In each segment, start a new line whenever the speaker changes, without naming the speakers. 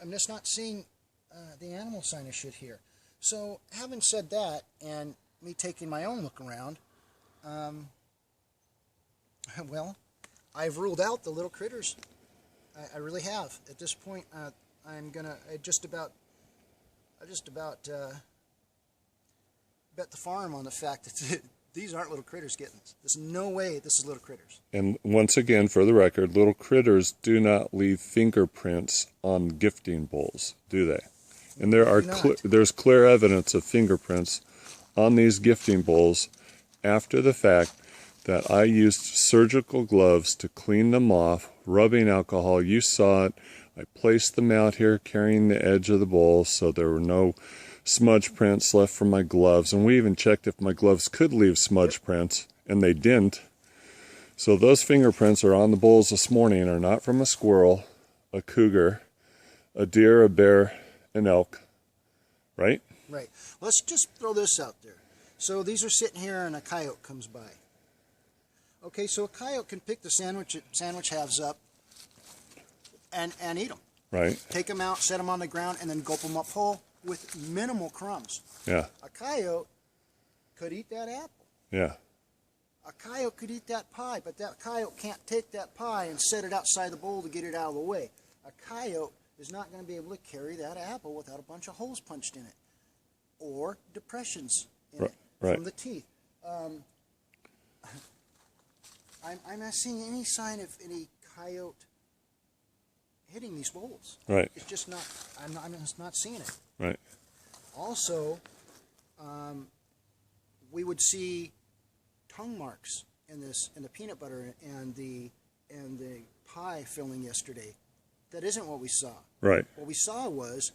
I'm just not seeing the animal sign of shit here. So, having said that, and me taking my own look around, well, I've ruled out the little critters. I really have. At this point, I'm gonna just about bet the farm on the fact that these aren't little critters getting this. There's no way this is little critters.
And once again, for the record, little critters do not leave fingerprints on gifting bowls, do they? And there's clear evidence of fingerprints on these gifting bowls after the fact that I used surgical gloves to clean them off, rubbing alcohol. You saw it. I placed them out here carrying the edge of the bowl so there were no smudge prints left from my gloves. And we even checked if my gloves could leave smudge prints, and they didn't. So those fingerprints are on the bowls this morning are not from a squirrel, a cougar, a deer, a bear, an elk, right?
Right. Let's just throw this out there. So these are sitting here and a coyote comes by. Okay, so a coyote can pick the sandwich halves up and eat them.
Right.
Take them out, set them on the ground, and then gulp them up whole with minimal crumbs.
Yeah.
A coyote could eat that apple.
Yeah.
A coyote could eat that pie, but that coyote can't take that pie and set it outside the bowl to get it out of the way. A coyote is not going to be able to carry that apple without a bunch of holes punched in it or depressions in it from the teeth. I'm not seeing any sign of any coyote hitting these bowls.
Right.
It's just not. I'm just not seeing it.
Right.
Also, we would see tongue marks in the peanut butter and the pie filling yesterday. That isn't what we saw.
Right.
What we saw was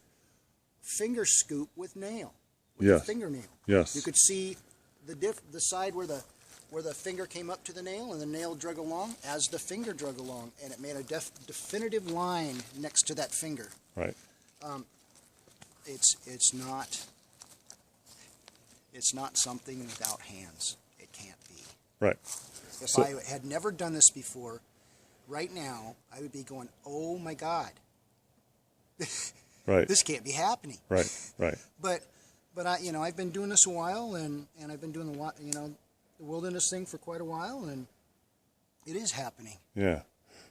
finger scoop with nail.
Yes.
A fingernail.
Yes.
You could see the side where the finger came up to the nail and the nail drug along as the finger drug along, and it made a definitive line next to that finger.
Right.
It's not something without hands. It can't be.
Right.
If I had never done this before, right now I would be going, "Oh my God,
right.
This can't be happening."
Right. Right.
But I've been doing this a while, and I've been doing the wilderness thing for quite a while, and it is happening.
Yeah.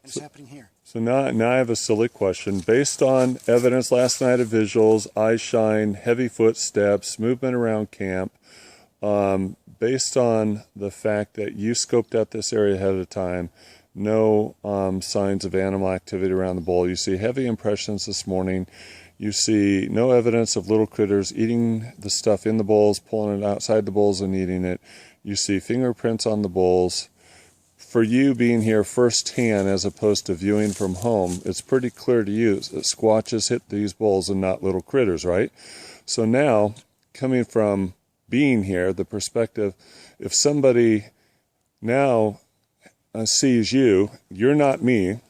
And it's happening here.
So now I have a silly question. Based on evidence last night of visuals, eye shine, heavy footsteps, movement around camp, based on the fact that you scoped out this area ahead of time, no signs of animal activity around the bowl. You see heavy impressions this morning. You see no evidence of little critters eating the stuff in the bowls, pulling it outside the bowls and eating it. You see fingerprints on the bowls. For you being here firsthand as opposed to viewing from home, it's pretty clear to you that squatches hit these bowls and not little critters, right? So now, coming from being here, the perspective, if somebody now sees you, you're not me.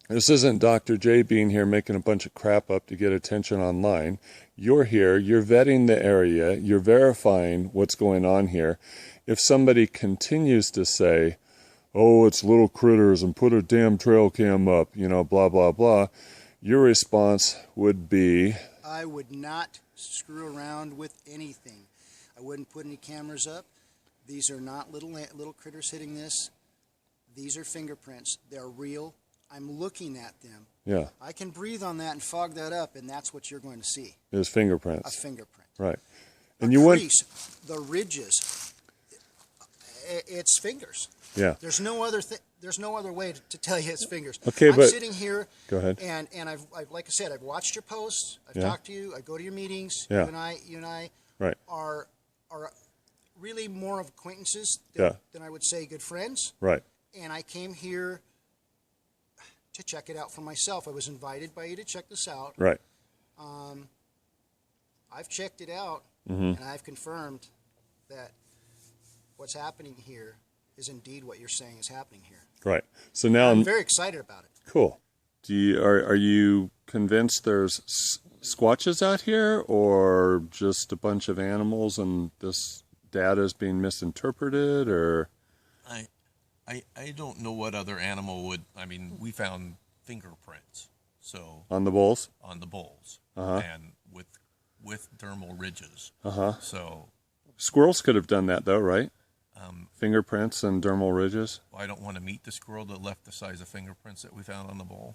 This isn't Dr. J being here making a bunch of crap up to get attention online. You're here, you're vetting the area, you're verifying what's going on here. If somebody continues to say, "Oh, it's little critters and put a damn trail cam up, blah, blah, blah," your response would be?
I would not screw around with anything. I wouldn't put any cameras up. These are not little critters hitting this. These are fingerprints. They're real. I'm looking at them.
Yeah.
I can breathe on that and fog that up, and that's what you're going to see.
Is fingerprints.
A fingerprint.
Right.
And the ridges, it's fingers.
Yeah.
There's no other way to tell you it's fingers.
Okay,
I'm sitting here.
Go ahead.
And I've like I said, I've watched your posts. I've talked to you. I go to your meetings.
Yeah.
You and I
right.
are really more of acquaintances than I would say good friends.
Right.
And I came here to check it out for myself. I was invited by you to check this out.
Right.
I've checked it out, and I've confirmed that what's happening here is indeed what you're saying is happening here.
Right. So now
I'm very excited about it.
Cool. Are you convinced there's squatches out here, or just a bunch of animals and this data is being misinterpreted, or?
I don't know what other animal would. I mean, we found fingerprints. So
On the bulls?
on the bulls,
Uh-huh.
and with dermal ridges.
Uh-huh.
So
Squirrels could have done that, though, right? Fingerprints and dermal ridges?
I don't want to meet the squirrel that left the size of fingerprints that we found on the bull.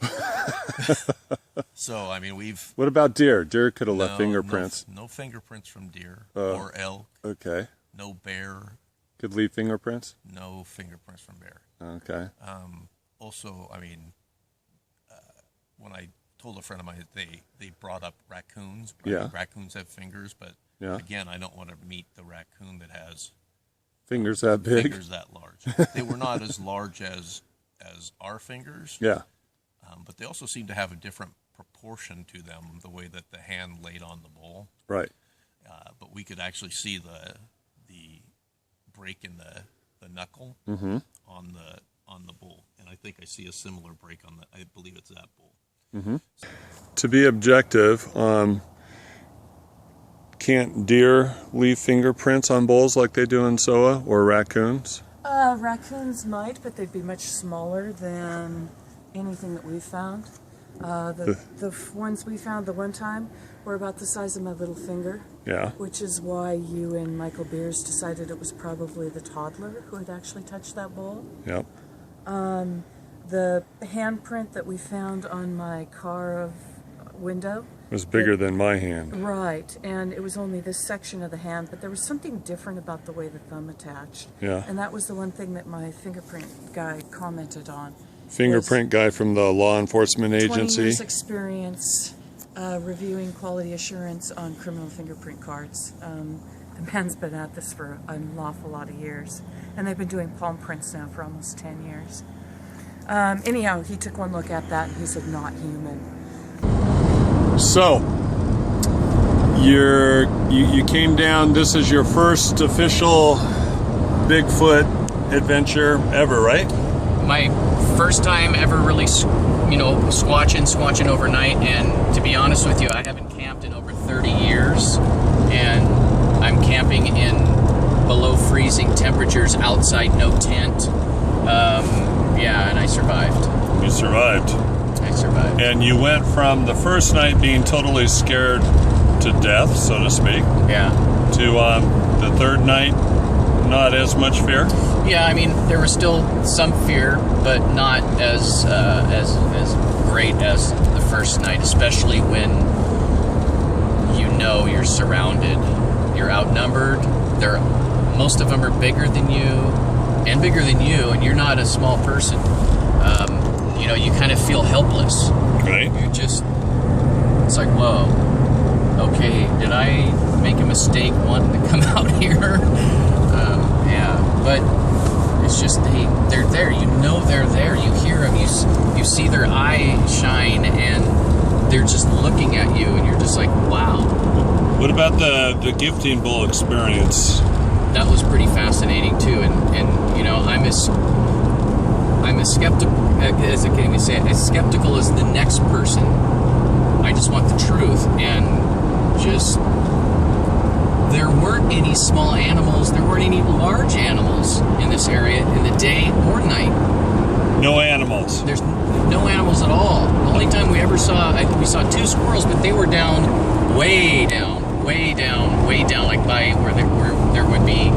So, I mean, we've...
What about deer? Deer could have left fingerprints.
No fingerprints from deer or elk.
Okay.
No bear.
Could leave fingerprints?
No fingerprints from bear.
Okay.
Also, I mean, when I told a friend of mine that they brought up raccoons.
Yeah.
Raccoons have fingers, but again, I don't want to meet the raccoon that has
fingers that big?
Fingers that large. They were not as large as our fingers.
Yeah.
But they also seem to have a different proportion to them, the way that the hand laid on the bull.
Right.
But we could actually see the break in the knuckle on the bull, and I think I see a similar break on I believe it's that bull.
To be objective, can't deer leave fingerprints on bulls like they do in SOA, or raccoons?
Raccoons might, but they'd be much smaller than anything that we've found. The ones we found the one time were about the size of my little finger.
Yeah.
Which is why you and Michael Beers decided it was probably the toddler who had actually touched that bull.
Yep.
The handprint that we found on my car window
was bigger than my hand.
Right, and it was only this section of the hand, but there was something different about the way the thumb attached.
Yeah.
And that was the one thing that my fingerprint guy commented on.
Fingerprint guy from the law enforcement
20
agency.
years experience reviewing quality assurance on criminal fingerprint cards. The man's been at this for an awful lot of years, and they've been doing palm prints now for almost 10 years. Anyhow, he took one look at that and he said, not human.
So, you came down, this is your first official Bigfoot adventure ever, right?
My first time ever really, squatching overnight, and to be honest with you, I haven't camped in over 30 years, and I'm camping in below freezing temperatures outside, no tent. And I survived.
You survived.
I survived.
And you went from the first night being totally scared to death, so to speak.
Yeah.
To the third night, not as much fear.
Yeah, I mean, there was still some fear, but not as great as the first night, especially when you're surrounded, you're outnumbered. Most of them are bigger than you, and you're not a small person. You kind of feel helpless.
Right.
It's like, whoa, okay, did I make a mistake wanting to come out here? But it's just they're there. They're there. You hear them. You see their eye shine, and they're just looking at you, and you're just like, wow.
What about the gifting bull experience?
That was pretty fascinating too, and I'm as skeptical as I can say, as skeptical as the next person. I just want the truth, and there weren't any small animals, there weren't any large animals in this area in the day or night.
No animals.
There's no animals at all. The only time we ever saw, we saw 2 squirrels, but they were way down, like by where there would be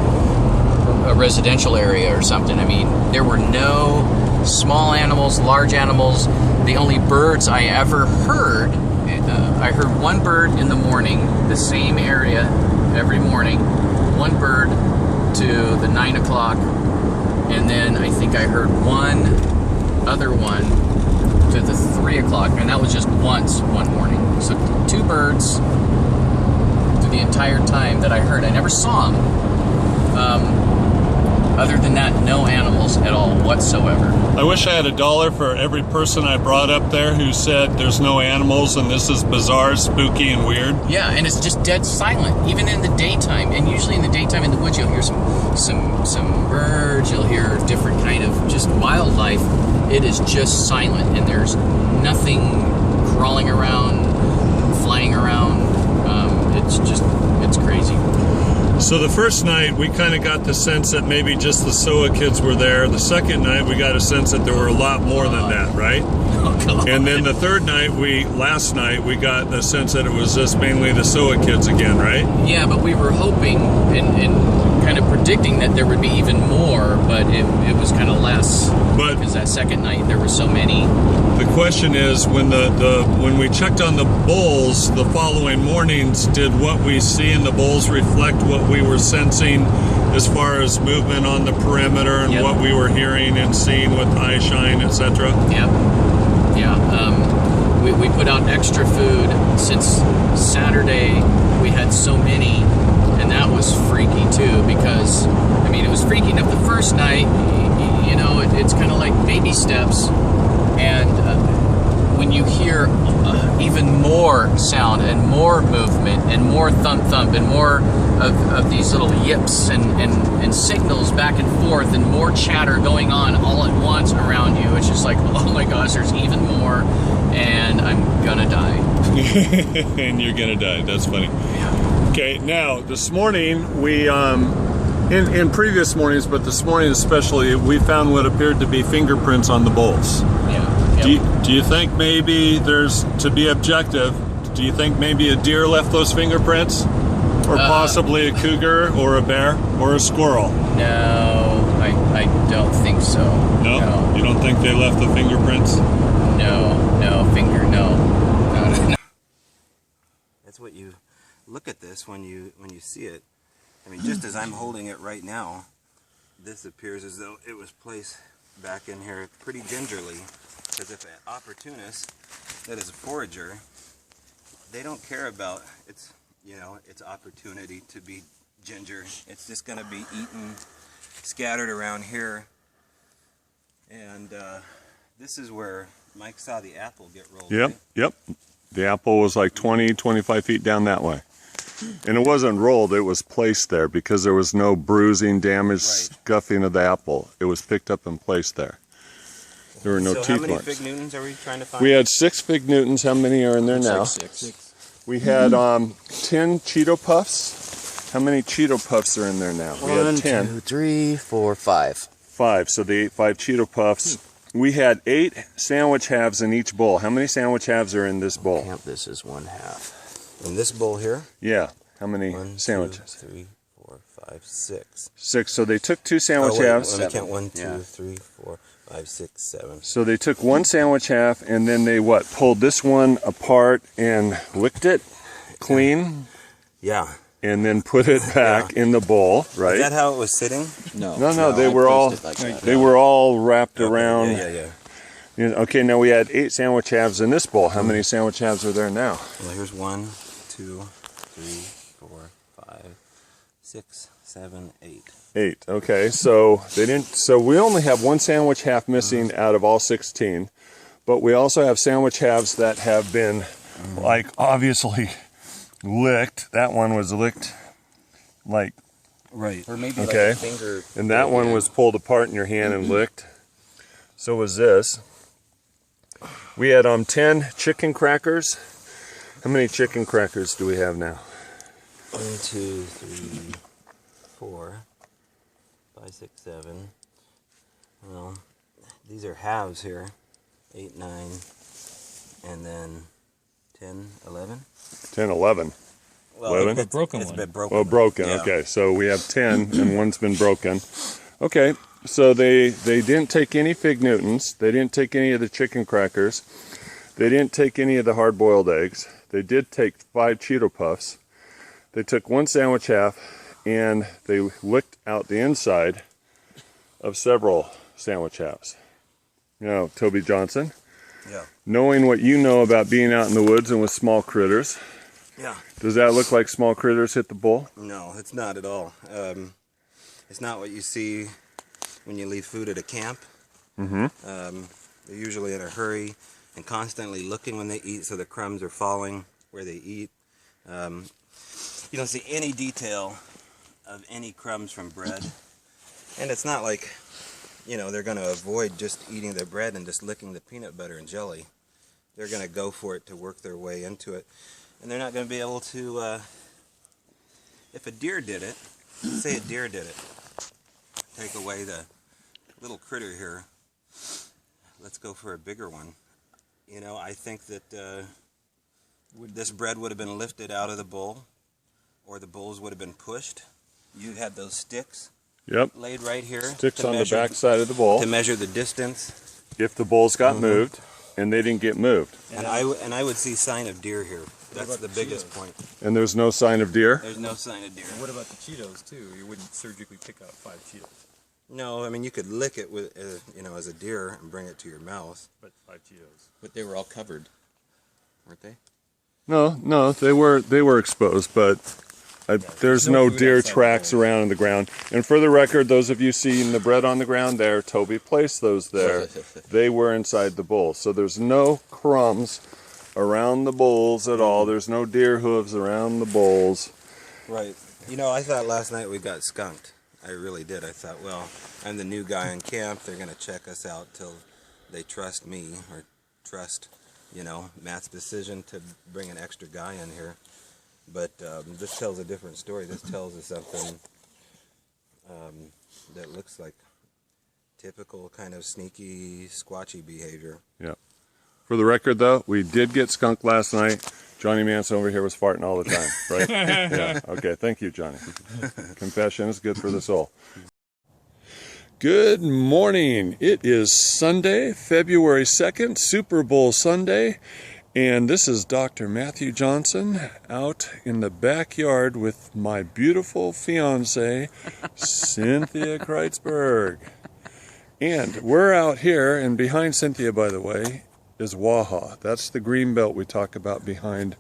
a residential area or something. I mean, there were no small animals, large animals. The only birds I ever heard, I heard one bird in the morning, the same area every morning, one bird to the 9 o'clock, and then I think I heard one other one to the 3 o'clock, and that was just one morning. So 2 birds to the entire time that I heard. I never saw them. Other than that, no animals at all whatsoever.
I wish I had $1 for every person I brought up there who said there's no animals and this is bizarre, spooky, and weird.
Yeah, and it's just dead silent, even in the daytime. And usually in the daytime in the woods, you'll hear some birds, you'll hear different kind of just wildlife. It is just silent, and there's nothing crawling around, flying around. It's crazy.
So the first night, we kind of got the sense that maybe just the SOA kids were there. The second night, we got a sense that there were a lot more than that, right?
God.
And then the third night, last night, we got the sense that it was just mainly the SOA kids again, right?
Yeah, but we were hoping and kind of predicting that there would be even more, but it was kind of less.
But
because that second night there were so many.
the question is, when we checked on the bulls the following mornings, did what we see in the bulls reflect what we were sensing as far as movement on the perimeter and
Yep.
what we were hearing and seeing with eye shine, etc.?
Yeah. We put out extra food since Saturday. We had so many, and that was freaky too, because I mean, it was freaky enough the first night. You know, it's kind of like baby steps, and when you hear even more sound and more movement and more thump and more of these little yips and signals back and forth and more chatter going on all at once around you, it's just like, oh my gosh, there's even more, and I'm gonna die.
And you're gonna die. That's funny.
Yeah.
Okay, now this morning we in previous mornings, but this morning especially, we found what appeared to be fingerprints on the bulls.
Yeah. Yep.
Do you think maybe there's, to be objective, do you think maybe a deer left those fingerprints? Or possibly a cougar or a bear or a squirrel?
No, I don't think so.
No? You don't think they left the fingerprints?
No.
That's what you look at this when you see it. I mean, just as I'm holding it right now, this appears as though it was placed back in here pretty gingerly. Because if an opportunist that is a forager, they don't care about its opportunity to be ginger. It's just going to be eaten, scattered around here. And this is where Mike saw the apple get rolled.
Yep,
right?
yep. The apple was like 20, 25 feet down that way. And it wasn't rolled, it was placed there because there was no bruising, damage, scuffing of the apple. It was picked up and placed there. There were no
So
teeth
how many
marks.
fig Newtons are we trying to find?
We had 6 fig Newtons. How many are in there now?
6.
We had 10 Cheeto Puffs. How many Cheeto Puffs are in there now? We had 10.
1, 2, 3, 4, 5.
5, so they ate 5 Cheeto Puffs. We had 8 sandwich halves in each bowl. How many sandwich halves are in this bowl?
Count this as 1/2.
In this bowl here?
Yeah. How many
1,
sandwiches?
2, 3, 4, 5, 6.
6. So they took 2 sandwich
Oh, wait,
halves.
let me count 1, 2,
Yeah.
3, 4, 5, 6, 7.
So they took 1 sandwich half and then they pulled this one apart and licked it clean
Yeah.
and then put it back in the bowl, right?
Is that how it was sitting?
No, they
I
were all
placed it like that.
they were all wrapped around.
Yeah.
Okay, now we had 8 sandwich halves in this bowl. How many sandwich halves are there now?
Well, here's 1, 2, 3, 4, 5, 6, 7, 8.
8. Okay, so they didn't. So we only have 1 sandwich half missing out of all 16, but we also have sandwich halves that have been, like, obviously licked. That one was licked, like,
Right.
Or maybe
okay,
like a finger.
and that one was pulled apart in your hand and licked. So was this. We had 10 chicken crackers. How many chicken crackers do we have now?
1, 2, 3, 4, 5, 6, 7. Well, these are halves here. 8, 9, and then 10, 11.
10, 11.
Well,
11?
it's
Broken
it's
one.
been broken.
Well, broken.
Yeah.
Okay, so we have 10 and one's been broken. Okay, so they didn't take any fig Newtons. They didn't take any of the chicken crackers. They didn't take any of the hard-boiled eggs. They did take 5 Cheeto Puffs. They took 1 sandwich half and they licked out the inside of several sandwich halves. You know, Toby Johnson,
Yeah.
knowing what you know about being out in the woods and with small critters,
Yeah.
does that look like small critters hit the bull?
No, it's not at all. It's not what you see when you leave food at a camp.
Mm-hmm.
They're usually in a hurry and constantly looking when they eat, so the crumbs are falling where they eat. You don't see any detail of any crumbs from bread. And it's not like, they're going to avoid just eating their bread and just licking the peanut butter and jelly. They're going to go for it to work their way into it. And they're not going to be able to, if a deer did it, say a deer did it, take away the little critter here, let's go for a bigger one. You know, I think that this bread would have been lifted out of the bull, or the bulls would have been pushed. You had those sticks
Yep.
laid right here.
Sticks
to
on the
measure-
back side of the bull.
to measure the distance.
If the bulls got moved, and they didn't get moved.
And I would see sign of deer here. That's the biggest point.
And there's no sign of deer?
There's no sign of deer.
What about the Cheetos too? You wouldn't surgically pick out 5 Cheetos,
No, I mean you could lick it with, you know, as a deer and bring it to your mouth.
but 5 Cheetos.
But they were all covered, weren't they?
No, they were exposed, but there's
no
no
food
deer
outside the
tracks
bowl.
around on the ground. And for the record, those of you seeing the bread on the ground there, Toby placed those there. They were inside the bowl. So there's no crumbs around the bowls at all. There's no deer hooves around the bowls.
Right. You know, I thought last night we got skunked. I really did. I thought, well, I'm the new guy in camp. They're going to check us out till they trust me or trust, you know, Matt's decision to bring an extra guy in here. But this tells a different story. This tells us something that looks like typical kind of sneaky, squatchy behavior.
Yeah. For the record, though, we did get skunked last night. Johnny Manson over here was farting all the time, right? Yeah. Okay. Thank you, Johnny. Confession is good for the soul. Good morning. It is Sunday, February 2nd, Super Bowl Sunday. And this is Dr. Matthew Johnson out in the backyard with my beautiful fiance, Cynthia Kreitzberg. And we're out here, and behind Cynthia, by the way, is Waha. That's the green belt we talk about behind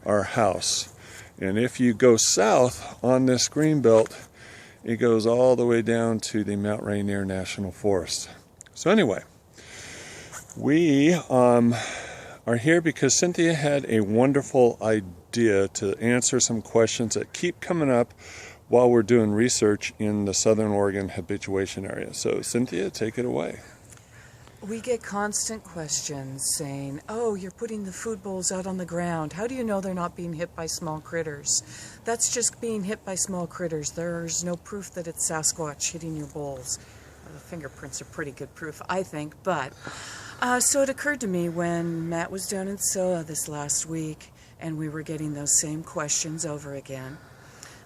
our house. And if you go south on this green belt, it goes all the way down to the Mount Rainier National Forest. So anyway, we are here because Cynthia had a wonderful idea to answer some questions that keep coming up while we're doing research in the Southern Oregon habituation area. So Cynthia, take it away.
We get constant questions saying, oh, you're putting the food bowls out on the ground. How do you know they're not being hit by small critters? That's just being hit by small critters. There's no proof that it's Sasquatch hitting your bowls. The fingerprints are pretty good proof, I think. But so it occurred to me when Matt was down in SOA this last week and we were getting those same questions over again.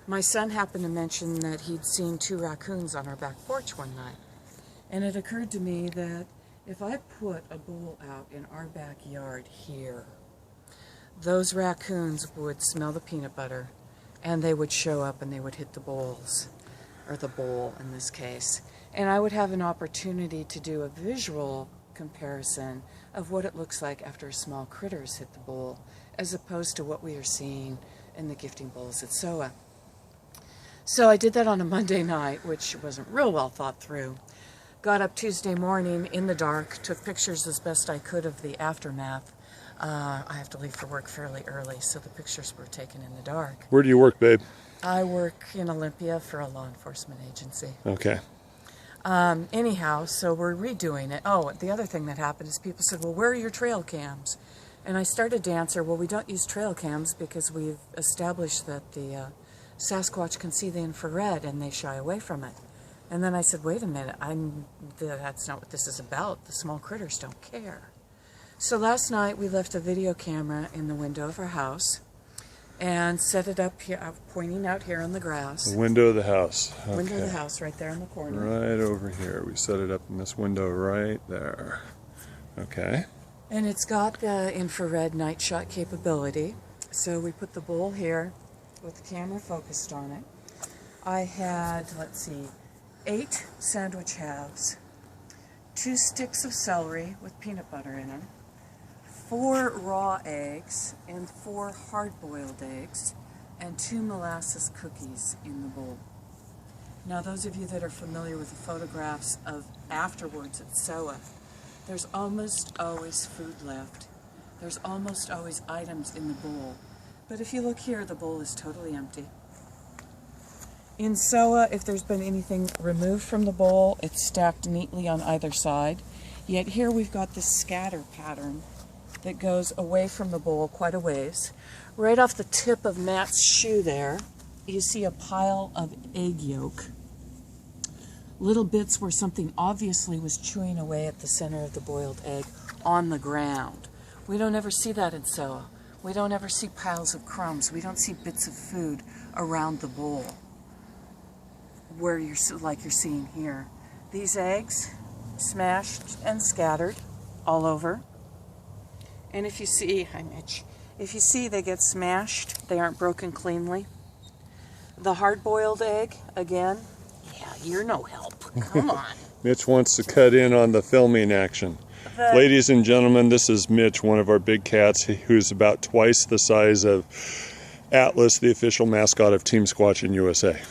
My son happened to mention that he'd seen 2 raccoons on our back porch one night. And it occurred to me that if I put a bowl out in our backyard here, those raccoons would smell the peanut butter and they would show up and they would hit the bowls, or the bowl in this case. And I would have an opportunity to do a visual comparison of what it looks like after small critters hit the bowl, as opposed to what we are seeing in the gifting bowls at SOA. So I did that on a Monday night, which wasn't real well thought through. Got up Tuesday morning in the dark, took pictures as best I could of the aftermath. I have to leave for work fairly early, so the pictures were taken in the dark.
Where do you work, babe?
I work in Olympia for a law enforcement agency.
Okay.
Anyhow, so we're redoing it. Oh, the other thing that happened is people said, well, where are your trail cams? And I started to answer, well, we don't use trail cams because we've established that the Sasquatch can see the infrared and they shy away from it. And then I said, wait a minute, that's not what this is about. The small critters don't care. So last night we left a video camera in the window of our house and set it up here, pointing out here on the grass.
The window of the house. Okay.
Window of the house right there in the corner.
Right over here. We set it up in this window right there. Okay.
And it's got the infrared night shot capability. So we put the bowl here with the camera focused on it. I had, let's see, 8 sandwich halves, 2 sticks of celery with peanut butter in them, 4 raw eggs and 4 hard-boiled eggs, and 2 molasses cookies in the bowl. Now those of you that are familiar with the photographs of afterwards at SOA, there's almost always food left. There's almost always items in the bowl. But if you look here, the bowl is totally empty. In SOA, if there's been anything removed from the bowl, it's stacked neatly on either side. Yet here we've got this scatter pattern that goes away from the bowl quite a ways. Right off the tip of Matt's shoe there, you see a pile of egg yolk. Little bits where something obviously was chewing away at the center of the boiled egg on the ground. We don't ever see that in SOA. We don't ever see piles of crumbs. We don't see bits of food around the bowl where you're like you're seeing here. These eggs smashed and scattered all over. And if you see, hi Mitch, if you see they get smashed, they aren't broken cleanly. The hard-boiled egg, again, yeah, you're no help. Come on.
Mitch wants to cut in on the filming action. Ladies and gentlemen, this is Mitch, one of our big cats, who's about twice the size of Atlas, the official mascot of Team Squatch in USA.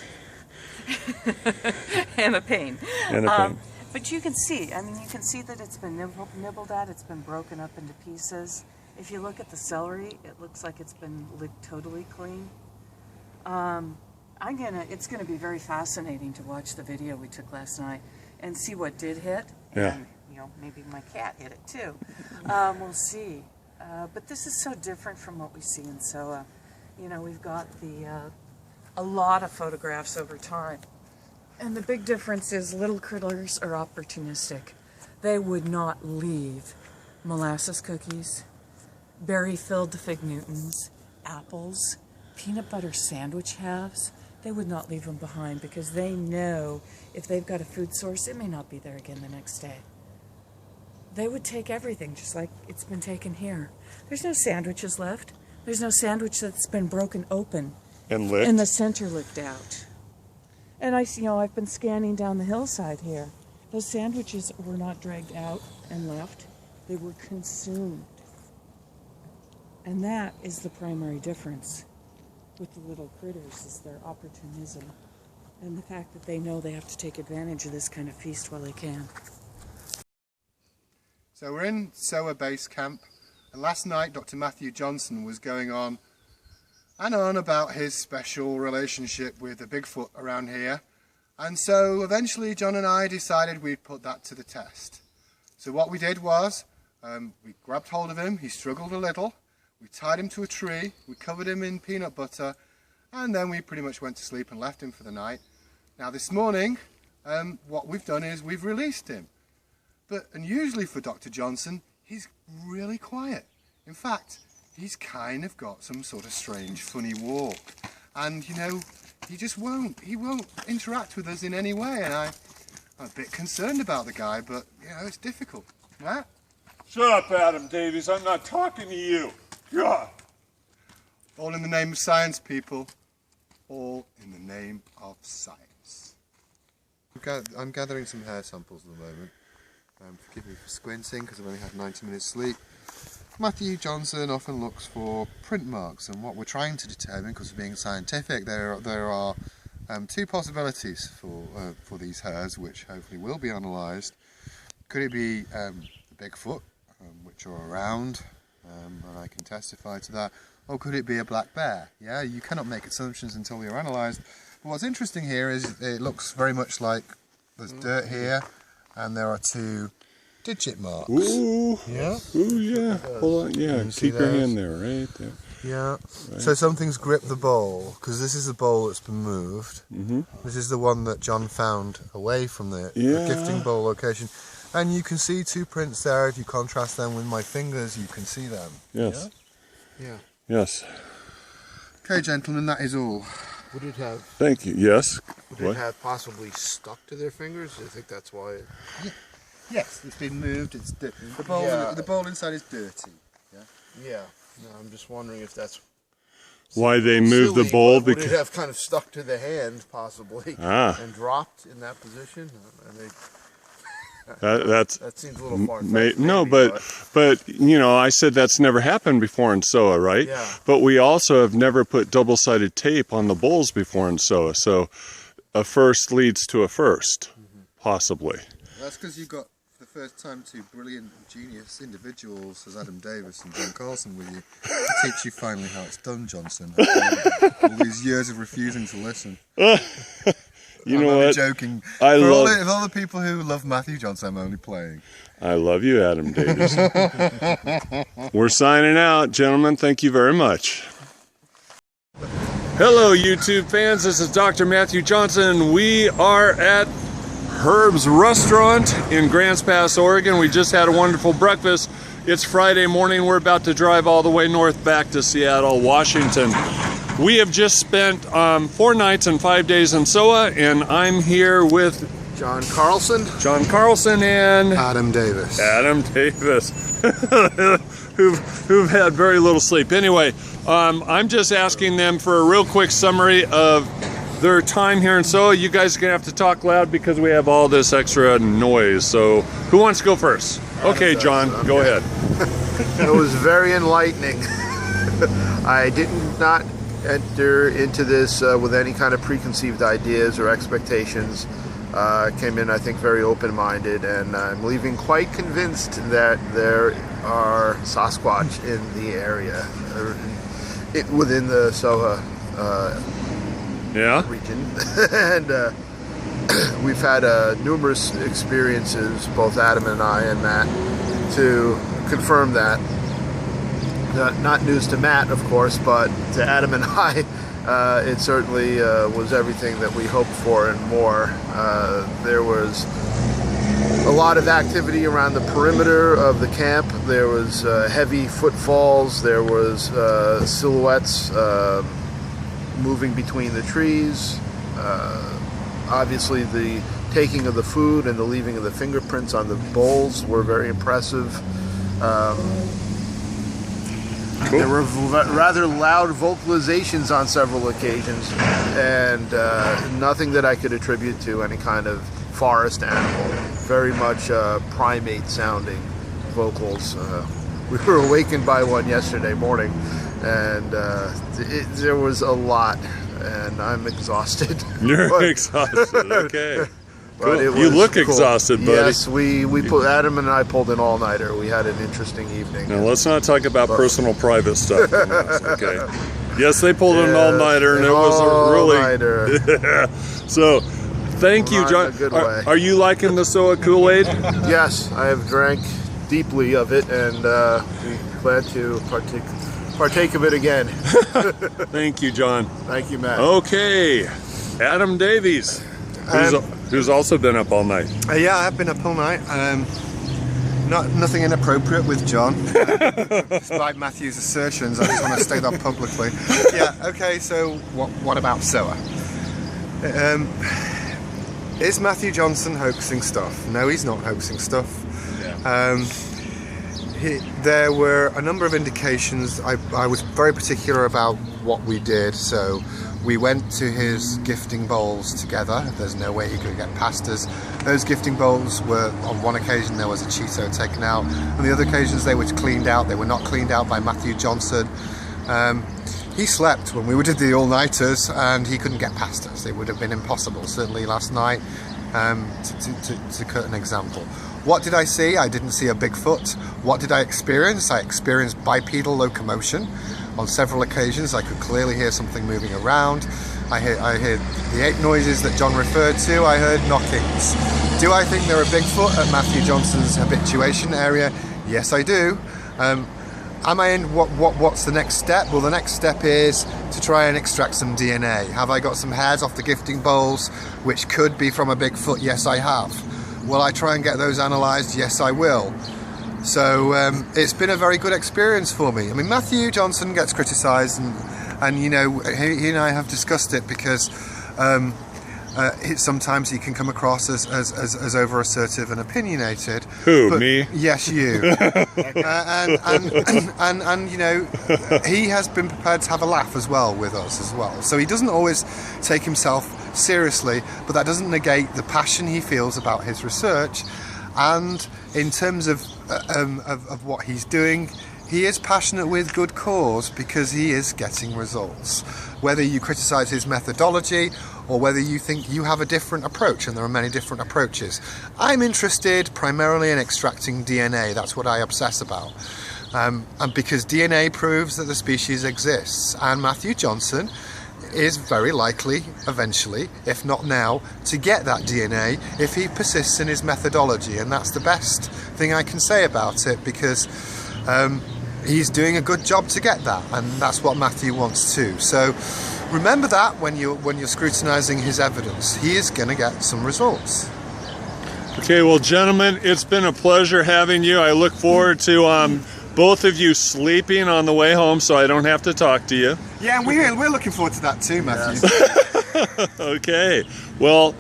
And a pain.
And a pain.
But you can see, I mean, you can see that it's been nibbled at, it's been broken up into pieces. If you look at the celery, it looks like it's been licked totally clean. It's gonna be very fascinating to watch the video we took last night and see what did hit.
Yeah.
And, you know, maybe my cat hit it too. We'll see. But this is so different from what we see in SOA. You know, we've got a lot of photographs over time. And the big difference is little critters are opportunistic. They would not leave molasses cookies, berry-filled Fig Newtons, apples, peanut butter sandwich halves. They would not leave them behind because they know if they've got a food source, it may not be there again the next day. They would take everything just like it's been taken here. There's no sandwiches left. There's no sandwich that's been broken open
And licked.
and the center licked out. And I've been scanning down the hillside here. Those sandwiches were not dragged out and left. They were consumed. And that is the primary difference with the little critters, is their opportunism and the fact that they know they have to take advantage of this kind of feast while they can.
So we're in SOA base camp, and last night Dr. Matthew Johnson was going on and on about his special relationship with the Bigfoot around here, and so eventually John and I decided we'd put that to the test. So what we did was, we grabbed hold of him, he struggled a little, we tied him to a tree, we covered him in peanut butter, and then we pretty much went to sleep and left him for the night. Now this morning, what we've done is we've released him. But unusually for Dr. Johnson, he's really quiet. In fact, he's kind of got some sort of strange, funny walk. And, you know, he won't interact with us in any way. And I'm a bit concerned about the guy, but, you know, it's difficult. Matt?
Shut up, Adam Davies. I'm not talking to you. God.
All in the name of science, people. All in the name of science. I'm gathering some hair samples at the moment. Forgive me for squinting because I've only had 90 minutes sleep. Matthew Johnson often looks for print marks, and what we're trying to determine, because of being scientific, there are two possibilities for these hairs, which hopefully will be analysed. Could it be the Bigfoot, which are around, and I can testify to that, or could it be a black bear? Yeah, you cannot make assumptions until they're analysed. But what's interesting here is it looks very much like there's dirt here, and there are two digit marks.
Ooh.
Yeah.
Ooh, yeah. Hold on. Yeah. Keep your hand there, right there.
Yeah.
Right.
So something's gripped the bowl, because this is the bowl that's been moved.
Mm-hmm.
This is the one that John found away from the gifting bowl location. And you can see two prints there. If you contrast them with my fingers, you can see them.
Yes.
Yeah.
Yes.
Okay, gentlemen, that is all.
Would it have?
Thank you. Yes.
Would it have possibly stuck to their fingers? Do you think that's why?
Yes, it's been moved. It's the bowl inside is dirty. Yeah.
Yeah. No, I'm just wondering if that's
why they moved the bowl.
Would it have kind of stuck to the hand possibly and dropped in that position? That seems a little far-fetched.
No, but you know, I said that's never happened before in SOA, right?
Yeah.
But we also have never put double-sided tape on the bowls before in SOA, so a first leads to a first, possibly.
That's because you got for the first time two brilliant, genius individuals as Adam Davies and John Carlson with you to teach you finally how it's done, Johnson. All these years of refusing to listen.
You know what?
I'm joking. For all the people who love Matthew Johnson, I'm only playing.
I love you, Adam Davies. We're signing out, gentlemen. Thank you very much. Hello, YouTube fans. This is Dr. Matthew Johnson. We are at Herb's Restaurant in Grants Pass, Oregon. We just had a wonderful breakfast. It's Friday morning. We're about to drive all the way north back to Seattle, Washington. We have just spent 4 nights and 5 days in SOA, and I'm here with
John Carlson.
John Carlson and
Adam Davis.
Adam Davis, who've had very little sleep. Anyway, I'm just asking them for a real quick summary of their time here in SOA. You guys are gonna have to talk loud because we have all this extra noise. So who wants to go first? Okay, John, go ahead.
It was very enlightening. I did not enter into this with any kind of preconceived ideas or expectations. Came in, I think, very open-minded, and I'm leaving quite convinced that there are Sasquatch in the area, within the SOA region. And we've had numerous experiences, both Adam and I and Matt, to confirm that. Not news to Matt, of course, but to Adam and I, it certainly was everything that we hoped for and more. There was a lot of activity around the perimeter of the camp. There was heavy footfalls. There was silhouettes moving between the trees. Obviously, the taking of the food and the leaving of the fingerprints on the bowls were very impressive.
Cool.
There were rather loud vocalizations on several occasions, and nothing that I could attribute to any kind of forest animal. Very much primate sounding vocals. We were awakened by one yesterday morning, and there was a lot, and I'm exhausted.
You're exhausted, okay.
But
cool.
it was
You look
cool.
exhausted, buddy.
Yes, Adam and I pulled an all-nighter. We had an interesting evening.
Now let's not talk about personal private stuff. Okay. Yes, they pulled an all-nighter, and it was a really... So, thank you, John. Are you liking the SOA Kool-Aid?
Yes, I have drank deeply of it, and we plan to partake of it again.
Thank you, John.
Thank you, Matt.
Okay, Adam Davies, who's also been up all night.
Yeah, I've been up all night. Nothing inappropriate with John, despite Matthew's assertions. I just want to state that publicly. Yeah. Okay. So what about SOA? Is Matthew Johnson hoaxing stuff? No, he's not hoaxing stuff. Yeah. There were a number of indications. I was very particular about what we did. So we went to his gifting bowls together. There's no way he could get past us. Those gifting bowls were, on one occasion there was a Cheeto taken out. On the other occasions they were cleaned out. They were not cleaned out by Matthew Johnson. He slept when we did the all-nighters, and he couldn't get past us. It would have been impossible, certainly last night, to cut an example. What did I see? I didn't see a Bigfoot. What did I experience? I experienced bipedal locomotion. On several occasions I could clearly hear something moving around. I heard the ape noises that John referred to. I heard knockings. Do I think there are Bigfoot at Matthew Johnson's habituation area? Yes, I do. Am I in? What's the next step? Well, the next step is to try and extract some DNA. Have I got some hairs off the gifting bowls, which could be from a Bigfoot? Yes, I have. Will I try and get those analysed? Yes, I will. So it's been a very good experience for me. I mean, Matthew Johnson gets criticised, and you know, he and I have discussed it because sometimes he can come across as over assertive and opinionated.
Who, me?
Yes, you. and you know, he has been prepared to have a laugh as well with us as well. So he doesn't always take himself seriously, but that doesn't negate the passion he feels about his research. And in terms of what he's doing, he is passionate with good cause because he is getting results. Whether you criticise his methodology or whether you think you have a different approach, and there are many different approaches. I'm interested primarily in extracting DNA. That's what I obsess about. And because DNA proves that the species exists, and Matthew Johnson is very likely eventually, if not now, to get that DNA if he persists in his methodology, and that's the best thing I can say about it, because he's doing a good job to get that, and that's what Matthew wants too. So remember that when you're scrutinizing his evidence. He is going to get some results.
Okay, well, gentlemen, it's been a pleasure having you. I look forward to both of you sleeping on the way home so I don't have to talk to you.
Yeah, and we're looking forward to that too, Matthew.
Okay, well,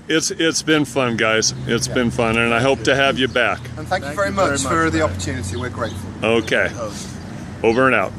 it's been fun, guys. It's been fun, and I hope to have you back.
And thank you very much for the opportunity. We're grateful.
Okay, over and out.